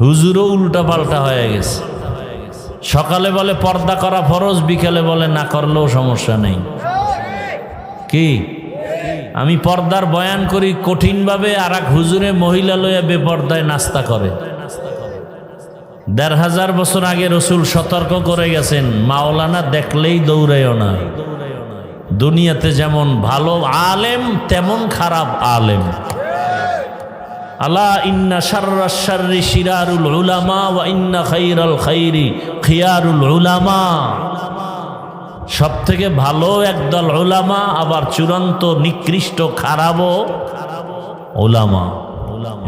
হুজুরও উল্টা পাল্টা হয়ে গেছে। সকালে বলে পর্দা করা ফরজ, বিকালে বলে না করলেও সমস্যা নেই। কি আমি পর্দার বয়ান করি কঠিনভাবে, আর এক হুজুরে মহিলা লইয়া বেপর্দায় নাস্তা করে। ১৫০০ বছর আগে রসুল সতর্ক করে গেছেন, মাওলানা দেখলেই দৌড়াইও না। দুনিয়াতে যেমন ভালো আলেম তেমন খারাপ আলেম। আলা ইন্না শাররাশ শাররি শিরারুল উলামা ওয়া ইন্না খাইরাল খাইরি খিয়ারুল উলামা। সব থেকে ভালো একদল উলামা, আবার চূড়ান্ত নিকৃষ্ট খারাপও উলামা।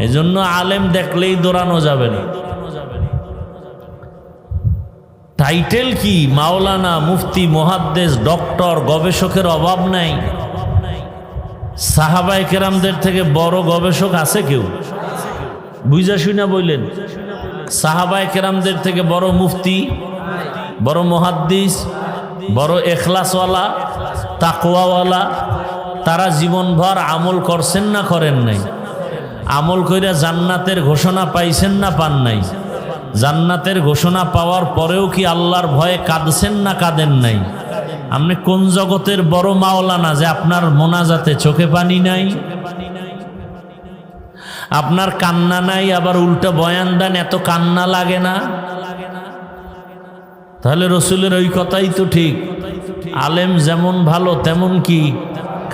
এজন্য আলেম দেখলেই দৌড়ানো যাবে না। টাইটেল কি? মাওলানা, মুফতি, মুহাদ্দিস, ডক্টর, গবেষকের অভাব নাই। সাহাবায়ে কেরামদের থেকে বড় গবেষক আছে কেউ? বুঝা শুনা বললেন, সাহাবায়ে কেরামদের থেকে বড় মুফতি, বড় মুহাদ্দিস, বড় এখলাসওয়ালা, তাকওয়াওয়ালা। তারা জীবনভর আমল করছেন না করেন নাই? আমল কইরা জান্নাতের ঘোষণা পাইছেন না পান নাই? জান্নাতের ঘোষণা পাওয়ার পরেও কি আল্লাহর ভয়ে কাঁদছেন না কাঁদেন নাই? আপনি কোন জগতের বড় মাওলানা যে আপনার মোনাজাতে চোখে পানি নাই, আপনার কান্না নাই, আবার উল্টা বয়ান দেন এত কান্না লাগে না? তাহলে রসুলের ওই কথাই তো ঠিক, আলেম যেমন ভালো তেমন কি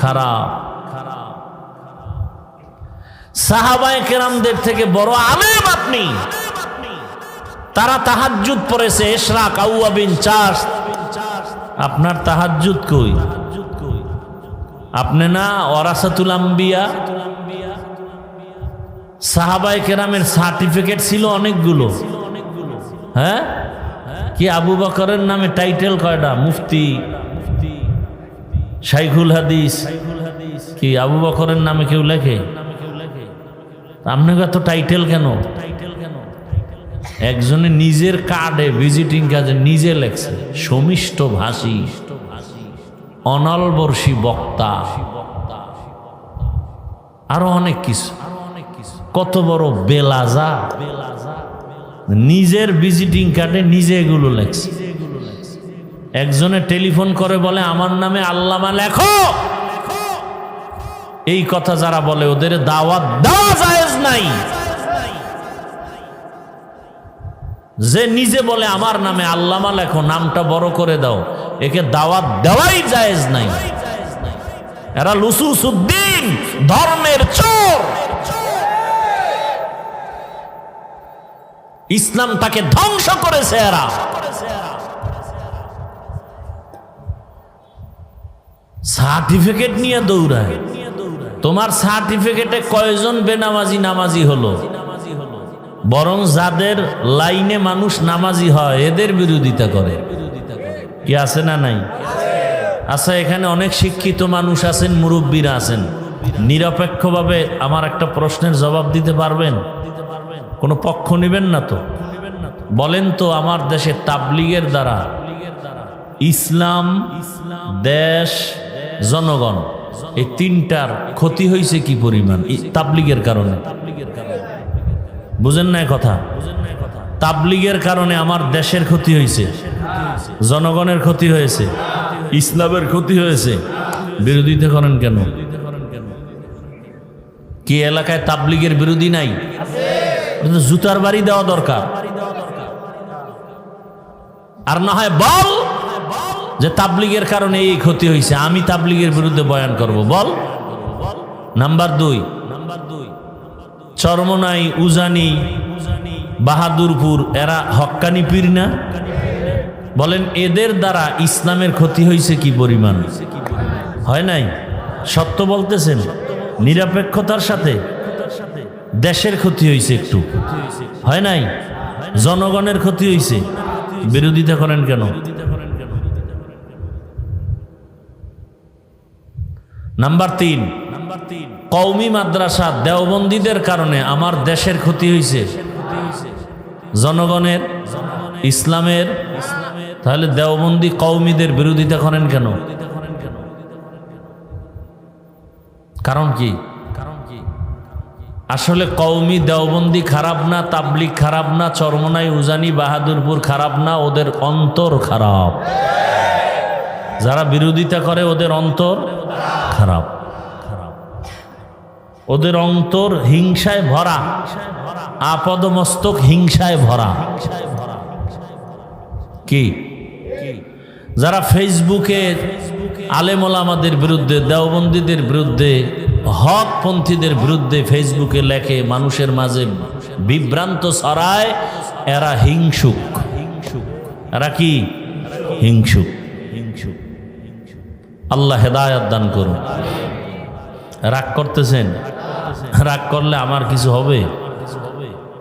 খারাপ। সাহাবায়ে কেরামদের থেকে বড় আলেম আপনি। তারা তাহাজ্জুদ পড়েছে, ইশরাক, আউয়াবিন, চাষ। আপনার তাহাজ্জুদ কই? আপনি না ওয়ারাসাতুল আম্বিয়া। সাহাবায়ে কেরামের সার্টিফিকেট ছিল অনেকগুলো। হ্যাঁ, কি আবু বকরের নামে টাইটেল কয়টা? মুফতি, শাইখুল হাদিস। কি আবু বকরের নামে কেউ লেখে? আপনাকে এত টাইটেল কেন? একজনে নিজের কার্ডে ভিজিটিং কার্ডে নিজে লেখছে, সমিষ্ট ভাষী, অনলবর্ষী বক্তা, আরো অনেক কিছু। কত বড় বেলাজা! নিজের ভিজিটিং কার্ডে নিজে এগুলো লেখছে। একজনে টেলিফোন করে বলে আমার নামে আল্লামা লেখো। এই কথা যারা বলে ওদের দাওয়াত দেওয়া জায়েজ নাই। যে নিজে বলে আমার নামে আল্লামা লেখো, নামটা বড় করে দাও, একে দাওয়াত দেওয়াই জায়েজ নাই। এরা লুসুসউদ্দিন, ধর্মের চোর। ইসলাম তাকে ধ্বংস করেছে। এরা সার্টিফিকেট নিয়ে দৌড়ায়। তোমার সার্টিফিকেটে কয়জন বেনামাজি নামাজি হলো? বরং যাদের লাইনে মানুষ নামাজি হয় এদের বিরোধিতা করে। কি আছে না নাই? আচ্ছা, এখানে অনেক শিক্ষিত মানুষ আছেন, মুরব্বীরা আছেন। নিরপেক্ষভাবে আমার একটা প্রশ্নের জবাব দিতে পারবেন? কোনো পক্ষ নেবেন না তো? বলেন তো, আমার দেশে তাবলীগের দ্বারা ইসলাম, দেশ, জনগণ, এই তিনটার ক্ষতি হয়েছে কি পরিমাণ তাবলীগের কারণে? বুঝেন না কথা? তাবলীগের কারণে আমার দেশের ক্ষতি হয়েছে, জনগণের ক্ষতি হয়েছে, ইসলামের ক্ষতি হয়েছে। বিরোধিতা করেন কেন? কি এলাকায় তাবলীগের বিরোধী নাই? জুতার বাড়ি দেওয়া দরকার। আর না হয় বল যে তাবলীগের কারণে এই ক্ষতি হয়েছে, আমি তাবলীগের বিরুদ্ধে বয়ান করব, বল। নাম্বার 2, চরমনাই, উজানি, বাহাদুরপুর, এরা হক্কানি পীর না? বলেন এদের দ্বারা ইসলামের ক্ষতি হয়েছে কি পরিমাণ? হয় নাই? সত্য বলতেছেন? নিরপেক্ষতার সাথে দেশের ক্ষতি হয়েছে একটু, হয় নাই? জনগণের ক্ষতি হয়েছে। বিরোধিতা করেন কেন? নাম্বার 3, কওমি মাদ্রাসা দেওবন্দীদের কারণে আমার দেশের ক্ষতি হয়েছে, জনগণের, ইসলামের। তাহলে দেওবন্দি কওমিদের বিরোধিতা করেন কেন? কারণ কি? আসলে কওমি দেওবন্দি খারাপ না, তাবলিগ খারাপ না, চরমনাই উজানি বাহাদুরপুর খারাপ না, ওদের অন্তর খারাপ। যারা বিরোধিতা করে ওদের অন্তর খারাপ, ওদের অন্তর হিংসায় ভরা, আপদমস্তক হিংসায় ভরা। কি যারা ফেসবুকে আলেম ওলামাদের বিরুদ্ধে, দেওবন্দীদের বিরুদ্ধে, হকপন্থীদের বিরুদ্ধে ফেসবুকে লেখে, মানুষের মাঝে বিভ্রান্ত ছড়ায়, এরা হিংসুক। এরা কি হিংসুক? আল্লাহ হেদায়েত দান করুন। রাগ করতেছেন? রাগ করলে আমার কিছু হবে?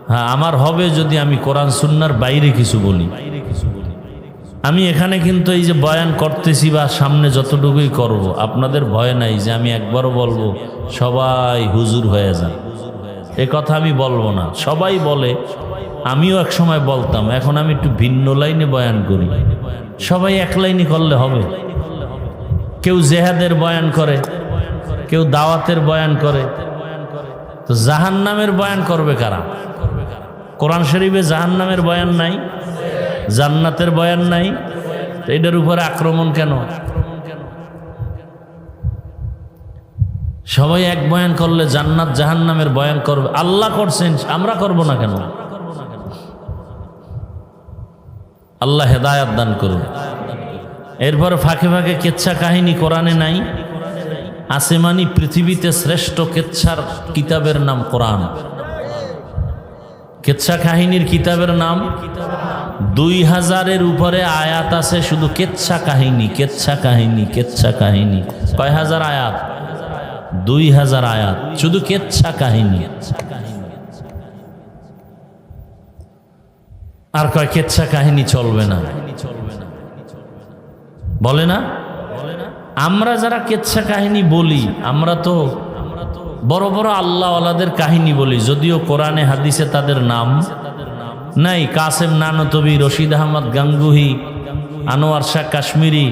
হ্যাঁ, আমার হবে যদি আমি কোরআন সুন্নাহর বাইরে কিছু বলি। আমি এখানে কিন্তু এই যে বয়ান করতেছি বা সামনে যতটুকুই করব, আপনাদের ভয় নাই যে আমি একবারও বলবো সবাই হুজুর হয়ে যান, এ কথা আমি বলবো না। সবাই বলে, আমিও এক সময় বলতাম, এখন আমি একটু ভিন্ন লাইনে বয়ান করি। সবাই এক লাইনে করলে হবে? কেউ জেহাদের বয়ান করে, কেউ দাওয়াতের বয়ান করে, তো জাহান্নামের বয়ান করবে কারা? কোরআন শরীফে জাহান্নামের বয়ান নাই, জান্নাতের বয়ান নাই, এটার উপরে আক্রমণ কেন? সবাই এক বয়ান করলে জান্নাত জাহান্নামের বয়ান করবে। আল্লাহ করছেন, আমরা করব না কেন? আল্লাহ হেদায়েত দান করুন। এরপর ফাঁকে ফাঁকে কেচ্ছা কাহিনী কোরআনে নাই? আসমানি পৃথিবীতে শ্রেষ্ঠ কেচ্ছার কিতাবের নাম কোরআন। কেচ্ছা কাহিনীর কিতাবের নাম 2000-এর উপরে আয়াত আছে শুধু কেচ্ছা কাহিনী, কেচ্ছা কাহিনী, কেচ্ছা কাহিনী। কয় হাজার আয়াত? 2000 আয়াত শুধু কেচ্ছা কাহিনী। আর কয় কেচ্ছা কাহিনী চলবে না, বলে না? আমরা যারা কেচ্ছা কাহিনী বলি, আমরা তো বড় বড় আল্লাহওয়ালাদের কাহিনী বলি, যদিও কোরআনে হাদিসে তাদের নাম নাই। কাসেম নানতবি, রশিদ আহমদ গাঙ্গুহি, আনোয়ার শাহ কাশ্মীরি,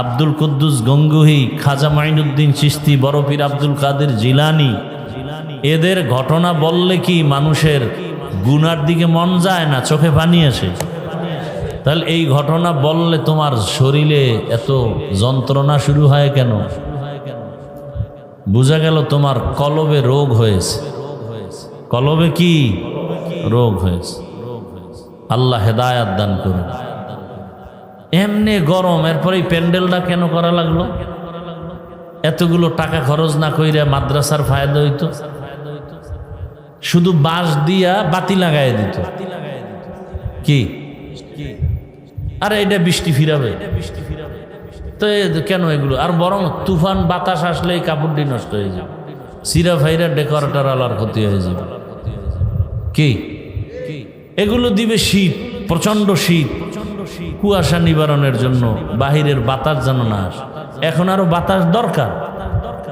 আব্দুল কুদ্দুস গঙ্গুহি, খাজা মাইনুদ্দিন চিশতি, বড় পীর আব্দুল কাদের জিলানি, এদের ঘটনা বললে কি মানুষের গুনার দিকে মন যায় না, চোখে পানি আসে? তাহলে এই ঘটনা বললে তোমার শরীরে এত যন্ত্রণা শুরু হয় কেন? বোঝা গেল তোমার কলবে রোগ হয়েছে। কলবে কি রোগ হয়েছে? আল্লাহ হেদায়েত দান করুন। এমনি গরম, এরপরে প্যান্ডেলটা কেন করা লাগলো? এতগুলো টাকা খরচ না কইরা মাদ্রাসার ফায়দা হইতো, শুধু বাঁশ দিয়া বাতি লাগাই দিত। কি আরে এটা বৃষ্টি ফিরাবে তো কেন এগুলো? আর বরং তুফান বাতাস আসলে এই কাপড়টি নষ্ট হয়ে যাবে, সিরা ফাইরা ডেকোরেটর আলার ক্ষতি হয়ে যাবে। কি এগুলো দিবে শীত, প্রচন্ড শীত, কুয়াশা নিবারণের জন্য, বাহিরের বাতাস যেন না আসে। এখন আরো বাতাস দরকার,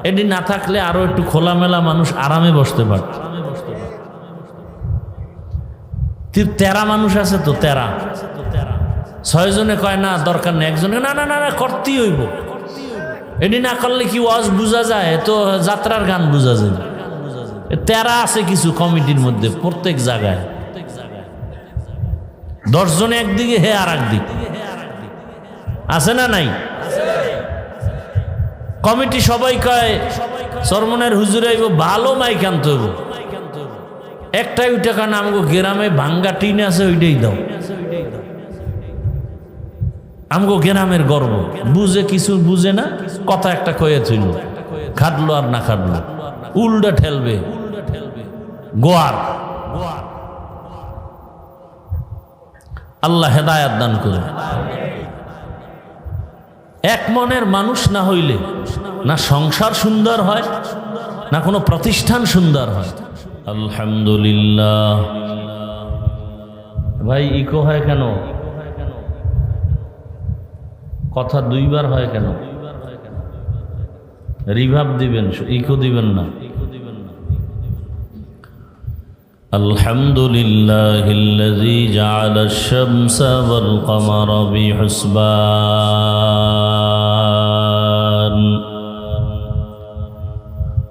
এটি না থাকলে আরো একটু খোলামেলা মানুষ আরামে বসতে পারত। তেরা মানুষ আছে তো, তেরা 6 জনে কয় না দরকার নেই, একজনে না না না না করতেই হইব। এটি না করলে কি ওয়াজ বোঝা যায়? তো যাত্রার গান বোঝা যায়। তেরা আছে কিছু কমিটির মধ্যে, প্রত্যেক জায়গায় 10 জনে একদিকে, হে আর একদিক আছে না নাই? কমিটি সবাই কয় চরমনের হুজুরে আইব, ভালো মাইক আনতে হইব। একটাই ওইটা কারণ আমাকে গ্রামে ভাঙ্গা টিন আছে, ওইটাই দাও। আমগো গ্রামের গর্ব, বুঝে কিছু বুঝে না, কথা একটা কয়ে ছিল, খাটলো আর না খাটলো, উল্টা ঠেলবে গোয়ার। আল্লাহ হেদায়েত দান করুন। এক মনের মানুষ না হইলে না সংসার সুন্দর হয়, না কোনো প্রতিষ্ঠান সুন্দর হয়। আলহামদুলিল্লাহ। ভাই ইকো হয় কেন? কথা 2 বার হয় কেন? রিভাব দিবেন, ইকো দিবেন না। আলহামদুলিল্লাহিল্লাযী জাআলাশ শামসা ওয়াল কমারা বিহুসবান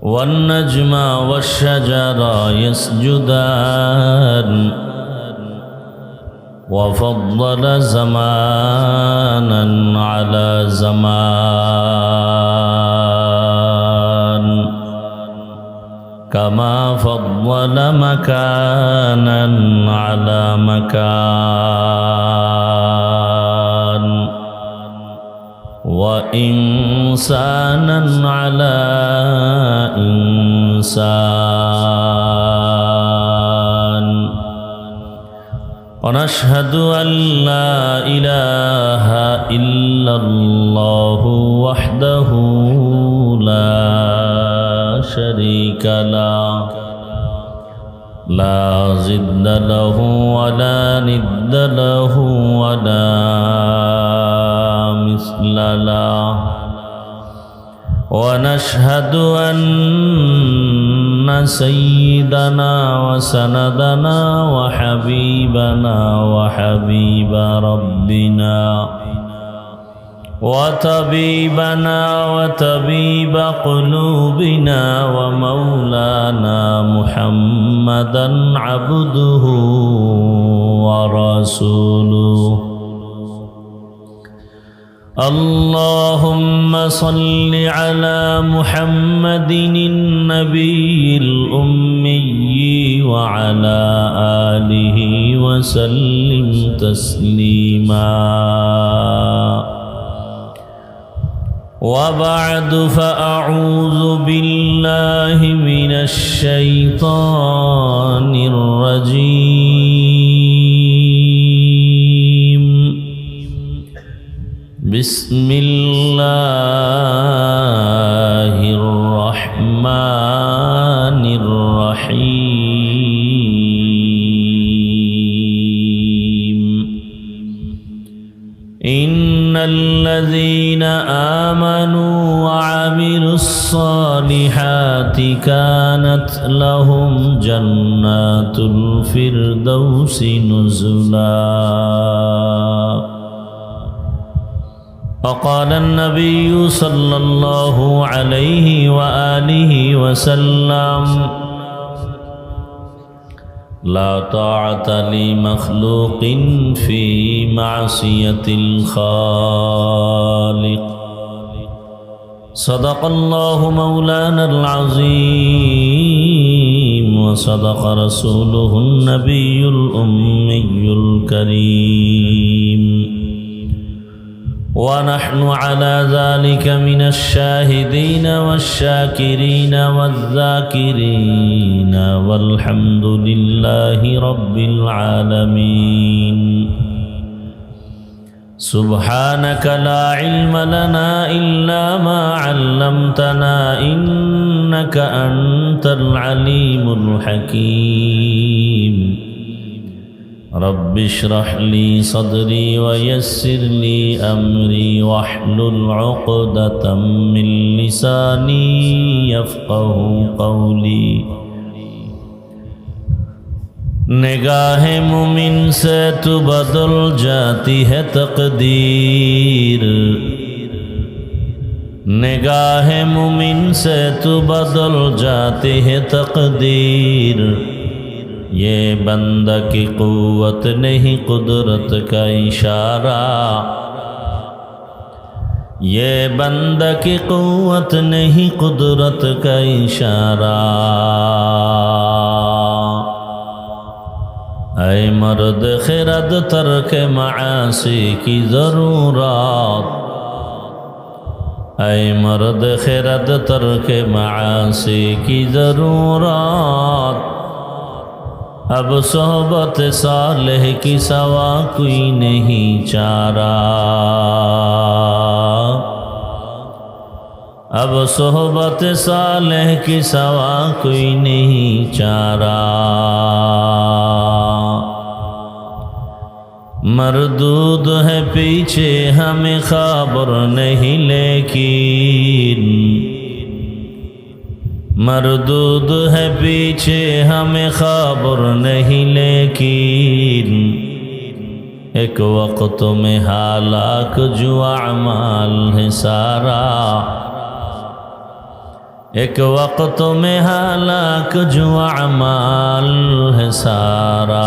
والنجم والشجر يسجدان وفضل زمانا على زمان كما فضل مكانا على مكان وإنسانا على إنسان ونشهد أن لا إله إلا الله وحده لا شريك له لا ضد له ولا ند له ولا مثل له ونشهد أن سيدنا وسندنا وحبيبنا وحبيب ربنا وطبيبنا وطبيب قلوبنا ومولانا محمدا عبده ورسوله اللهم صل على محمد النبي الأمي وعلى آله وسلم تسليما وبعد فأعوذ بالله من الشيطان الرجيم بسم الله الرحمن الرحيم إن الذين آمنوا وعملوا الصالحات كانت لهم جنات الفردوس نزلا وقال النبي صلى الله عليه وآله وسلم لا طاعة لمخلوق في معصية الخالق صدق الله مولانا العظيم وصدق رسوله النبي الأمي الكريم ونحن على ذلك من الشاهدين والشاكرين والذاكرين والحمد لله رب العالمين سبحانك لا علم لنا إلا ما علمتنا إنك أنت العليم الحكيم رب اشرح لي صدري ويسر لي أمري واحلل عقدة من لساني يفقه قولي निगाह मुमिन से तो बदल जाती है तकदीर निगाह मुमिन से तो बदल जाती है तकदीर ये बंदा की कुव्वत नहीं कुदरत का इशारा ये बंदा की कुव्वत नहीं कुदरत का इशारा ऐ मर्द खिरद तर्क मासी की ज़रूरत ऐ मर्द खिरद तर्क मासी की ज़रूरत अब सोहबत सालेह की सवा कोई नहीं चारा अब सोहबत सालेह की सवा कोई नहीं चारा मरदूद है पीछे हमें खबर नहीं लेकिन मरदूद है पीछे हमें खबर नहीं लेकिन एक वक्त में हालाक जो अमाल है सारा एक वक्त में हालाक जो अमाल है सारा।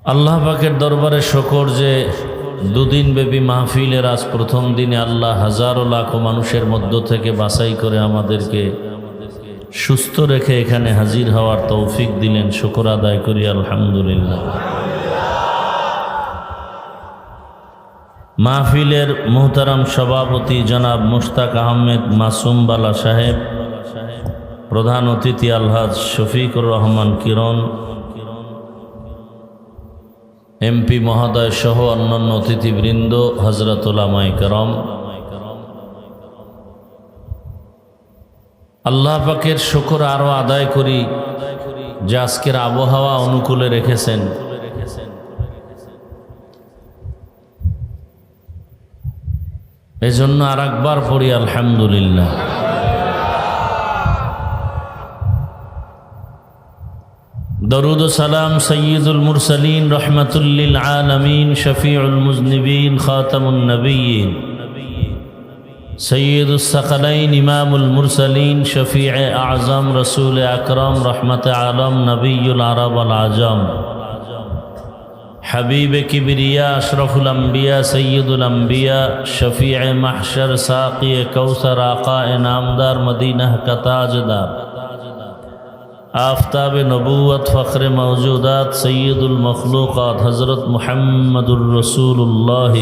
আল্লাহ পাকের দরবারে শুকর যে দুদিন ব্যাপী মাহফিলের আজ প্রথম দিনে আল্লাহ হাজারো লাখো মানুষের মধ্য থেকে বাছাই করে আমাদেরকে সুস্থ রেখে এখানে হাজির হওয়ার তৌফিক দিলেন। শুকর আদায় করি আলহামদুলিল্লাহ। মাহফিলের মুহতারাম সভাপতি জনাব মুশতাক আহমেদ মাসুম বালা সাহেব, প্রধান অতিথি আলহাজ শফিকুর রহমান কিরণ, এমপি মহোদয় সহ অন্যান্য অতিথিবৃন্দ, হযরত উলামায়ে কেরাম, আল্লাহ পাকের শুকর আরো আদায় করি যে আজকের আবহাওয়া অনুকূলে রেখেছেন। এজন্য আর একবার পড়ি আলহামদুলিল্লাহ। দরুদ ও সালাম সৈয়দুল মুরসালিন রহমাতুল লিল আলামিন শফিউল মুজনিবিন খাতামুন নবিয়্যিন সৈয়দুস সাকালাইন ইমামুল মুরসালিন শফিয়ে আজম রসুল আকরম রহমতে আলম নবিয়ুল আরব আল আজম حبیب کبریا اشرف الانبیاء سید الانبیاء شفیع محشر ساقی کوثر آقا نامدار مدینہ کا تاجدار آفتاب نبوت فخر موجودات سید المخلوقات حضرت محمد الرسول اللہ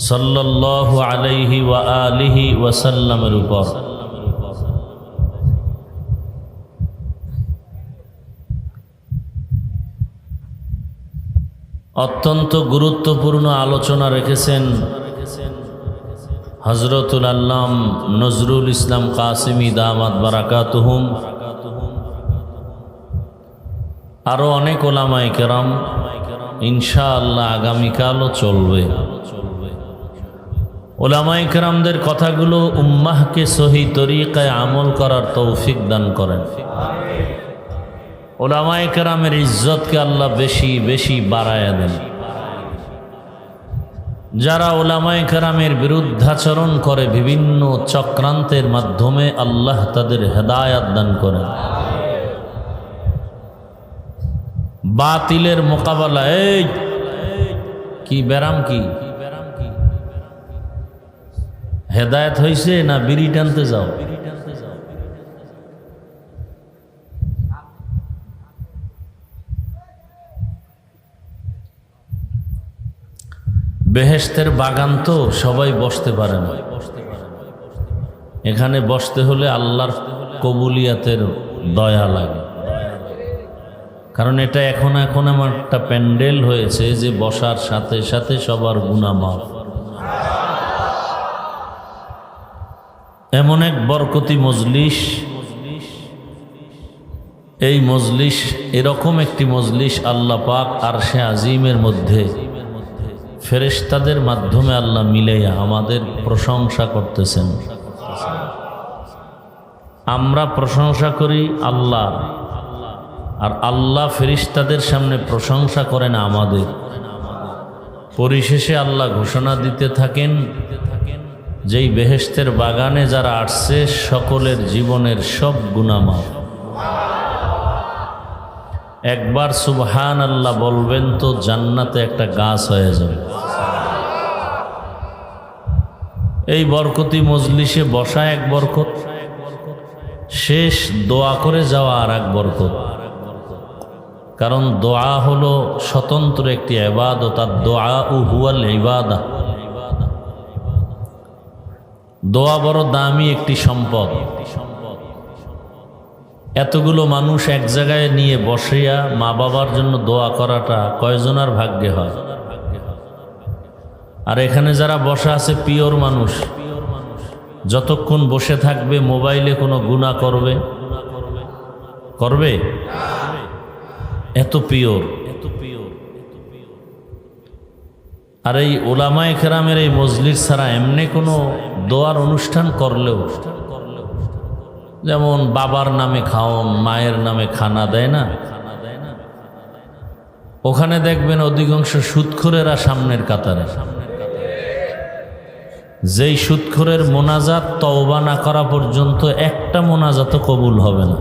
صلی اللہ علیہ وآلہ وسلم উপর অত্যন্ত গুরুত্বপূর্ণ আলোচনা রেখেছেন হযরতুল আল্লাম নজরুল ইসলাম কাসিমি দামাত বারাকাতুহুম, আরো অনেক ওলামায়ে কেরাম, ইনশাআল্লাহ আগামীকালও চলবে। ওলামায়ে কেরামদের কথাগুলো উম্মাহকে সহি তরিকায় আমল করার তৌফিক দান করেন। ওলামায়ে কেরামের ইজ্জতকে আল্লাহ বেশি বেশি বাড়ায়া দেন। যারা ওলামায়ে কেরামের বিরুদ্ধাচরণ করে বিভিন্ন চক্রান্তের মাধ্যমে আল্লাহ তাদের হেদায়াত দান করেন। বাতিলের মোকাবেলা এই কি ব্যারাম কি হেদায়েত হইছে না বিড়ি টানতে যাও? বেহেশতের বাগান তো সবাই বসতে পারে না। এখানে বসতে হলে আল্লাহর কবুলিয়াতের দয়া লাগে, কারণ এটা এখন আমার একটা প্যান্ডেল হয়েছে যে বসার সাথে সাথে সবার গুনাহ মাফ। এমন এক বরকতি মজলিস, এই মজলিস এরকম একটি মজলিস আল্লাহ পাক আরশে আজিমের মধ্যে ফেরেশতাদের মাধ্যমে আল্লাহ মিলাইয়া আমাদের প্রশংসা করতেছেন। আমরা প্রশংসা করি আল্লাহ, আর আল্লাহ ফেরেশতাদের সামনে প্রশংসা করেন আমাদের। পরিশেষে আল্লাহ ঘোষণা দিতে থাকেন, যেই বেহেশতের বাগানে যারা আসছে সকলের জীবনের সব গুনাহ মাফ। একবার সুবহান আল্লাহ বলবেন তো জান্নাতে একটা গাছ হয়ে যাবে। এই বরকতি মজলিসে বসা এক বরকত, শেষ দোয়া করে যাওয়া আর এক বরকত। কারণ দোয়া হলো স্বতন্ত্র একটি ইবাদত, আর দোয়া হুয়াল ইবাদা। দোয়া বড় দামি একটি সম্পদ। এতগুলো মানুষ এক জায়গায় নিয়ে বসিয়া মা বাবার জন্য দোয়া করাটা কয়জনার ভাগ্যে হয়? আর এখানে যারা বসা আছে পিওর মানুষ, যতক্ষণ বসে থাকবে মোবাইলে কোনো গুনাহ করবে? এত পিওর। আর এই ওলামায়ে কেরামের এই মজলিস ছাড়া এমনি কোনো দোয়ার অনুষ্ঠান করলেও, যেমন বাবার নামে খাওন, মায়ের নামে খানা দেয় না, ওখানে দেখবেন অধিকাংশ সুদখোরেরা সামনের কাতারে। যেই সুদখোরের মোনাজাত তওবা না করা পর্যন্ত একটা মোনাজাতও কবুল হবে না।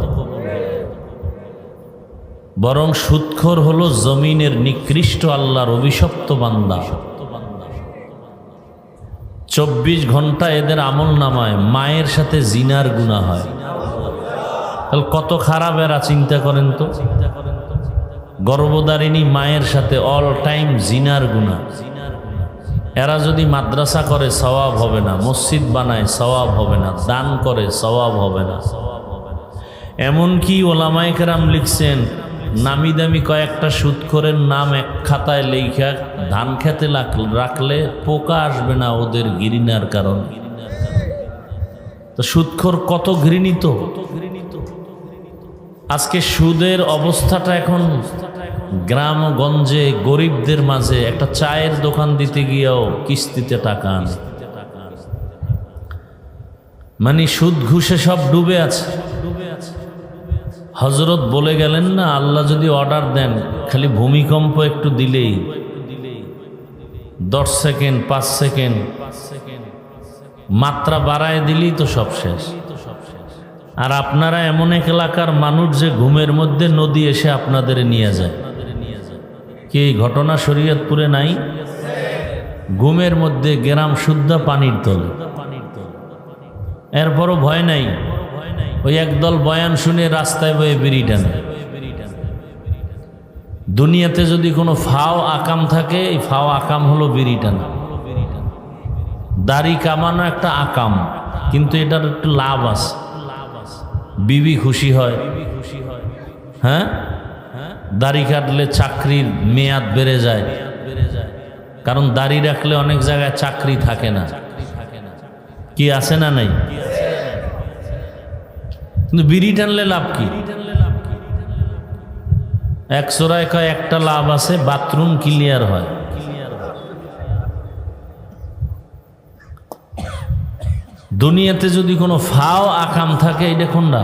বরং সুদখোর হলো জমিনের নিকৃষ্ট আল্লাহর অভিশপ্ত বান্দা। 24 ঘন্টা এদের আমল নামায় মায়ের সাথে জিনার গুনাহ হয়। তাহলে কত খারাপ এরা, চিন্তা করেন তো। গর্ভধারিণী মায়ের সাথে অল টাইম জিনার গুনাহ। এরা যদি মাদ্রাসা করে সওয়াব হবে না, মসজিদ বানায় সওয়াব হবে না, দান করে সওয়াব হবে না। এমনকি ওলামায়ে কেরাম লিখছেন, নামি দামি কয়েকটা সুদখোরের নাম এক খাতায় লেখা ধান খেতে রাখলে পোকা আসবে না ওদের ঘৃণার কারণে। তো সুদখোর কত ঘৃণিত। আজকে সুদের অবস্থাটা এখন গ্রাম গঞ্জে গরিবদের মাঝে একটা চায়ের দোকান দিতে গিয়েও কিস্তিতে টাকা আনে। মানে সুদ ঘুষে সব ডুবে আছে। হযরত বলে গেলেন না, আল্লাহ যদি অর্ডার দেন খালি ভূমিকম্প একটু দিলেই 10 সেকেন্ড 5 সেকেন্ড মাত্রা বাড়ায় দিলেই তো সব শেষ। আর আপনারা এমন এক এলাকার মানুষ যে ঘুমের মধ্যে নদী এসে আপনাদের নিয়ে যায়। কি এই ঘটনা শরীয়তপুরে নাই? ঘুমের মধ্যে গ্রাম শুদ্ধ পানির তলে, এরপরও ভয় নাই। ওই একদল বয়ান শুনে রাস্তায় বয়ে বিড়ি টানে। দুনিয়াতে যদি কোনো ফাও আকাম থাকে, এই ফাও আকাম হলো বিড়ি টানা। দাড়ি কামানো একটা আকাম, কিন্তু এটার একটু লাভ আছে। বিবি খুশি হয়, হ্যাঁ, দাড়ি কাটলে চাকরির মেয়াদ বেড়ে যায়। কারণ দাড়ি রাখলে অনেক জায়গায় চাকরি থাকে না। কি আছে না নাই? কিন্তু বিড়ি টানলে লাভ কি? এক চোরায় কয় একটা লাভ আছে, বাথরুম ক্লিয়ার হয়। দুনিয়াতে যদি কোনো ফাও আকাম থাকে, এটা কোনটা?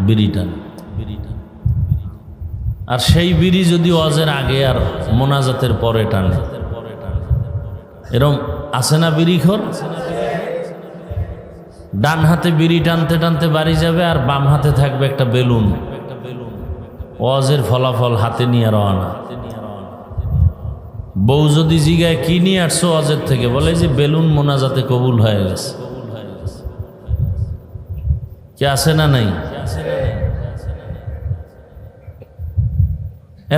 বিড়ি টান। আর সেই বিড়ি যদি ওয়াজের আগে আর মোনাজাতের পরে টানে, এরকম আছে না বিড়িখোর? ডান হাতে বিড়ি টানতে টানতে বাড়ি যাবে, আর বাম হাতে থাকবে একটা বেলুন। ওয়াজের ফলাফল হাতে নিয়ে রওনা। বউ যদি জিগায় কি নিয়ে আসছো ওয়াজের থেকে, বলে যে বেলুন মোনাজাতে কবুল হয়ে গেছে। কি আছে না নাই?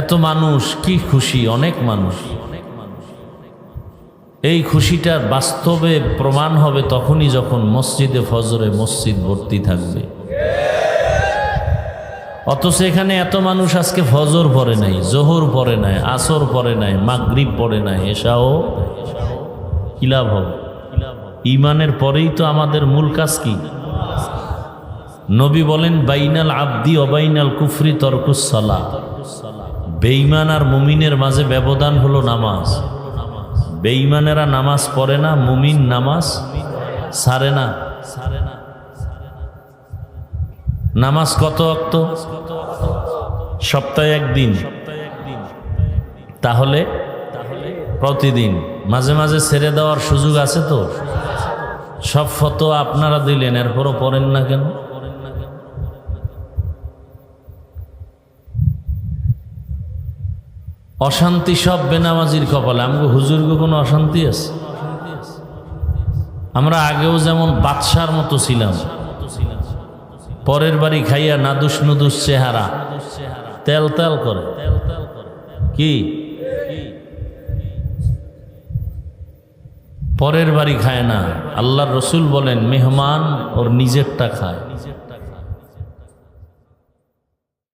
এত মানুষ কি খুশি, অনেক মানুষ। এই খুশিটার বাস্তবে প্রমাণ হবে তখনই যখন মসজিদে ফজরে মসজিদ ভর্তি থাকবে। অথচ এখানে এত মানুষ আজকে ফজর পড়ে নাই, জোহর পড়ে নাই, আসর পড়ে নাই, মাগরিব পড়ে নাই, এশাও। কি লাভ হবে? ঈমানের পরেই তো আমাদের মূল কাজ কি? নবী বলেন, বাইনাল আবদি অবাইনাল কুফরি তরকুস সালাহ। বেঈমান আর মুমিনের মাঝে ব্যবধান হলো নামাজ। বেঈমানেরা নামাজ পড়ে না, মুমিন নামাজ ছাড়ে না। নামাজ কত ওয়াক্ত? সপ্তাহে একদিন। তাহলে প্রতিদিন। মাঝে মাঝে ছেড়ে দেওয়ার সুযোগ আছে তো? সব ফতোয়া আপনারা দিলেন, এরপরও পড়েন না কেন? অশান্তি সব বেনামাজির কপালে। আমাকে হুজুরকে কোনো অশান্তি আছে? আমরা আগেও যেমন বাদশার মতো ছিলাম, পরের বাড়ি খাইয়া নাদুস নুদুস চেহারা, তেল তেল করে। কি পরের বাড়ি খায় না? আল্লাহর রসুল বলেন, মেহমান ওর নিজেরটা খায়।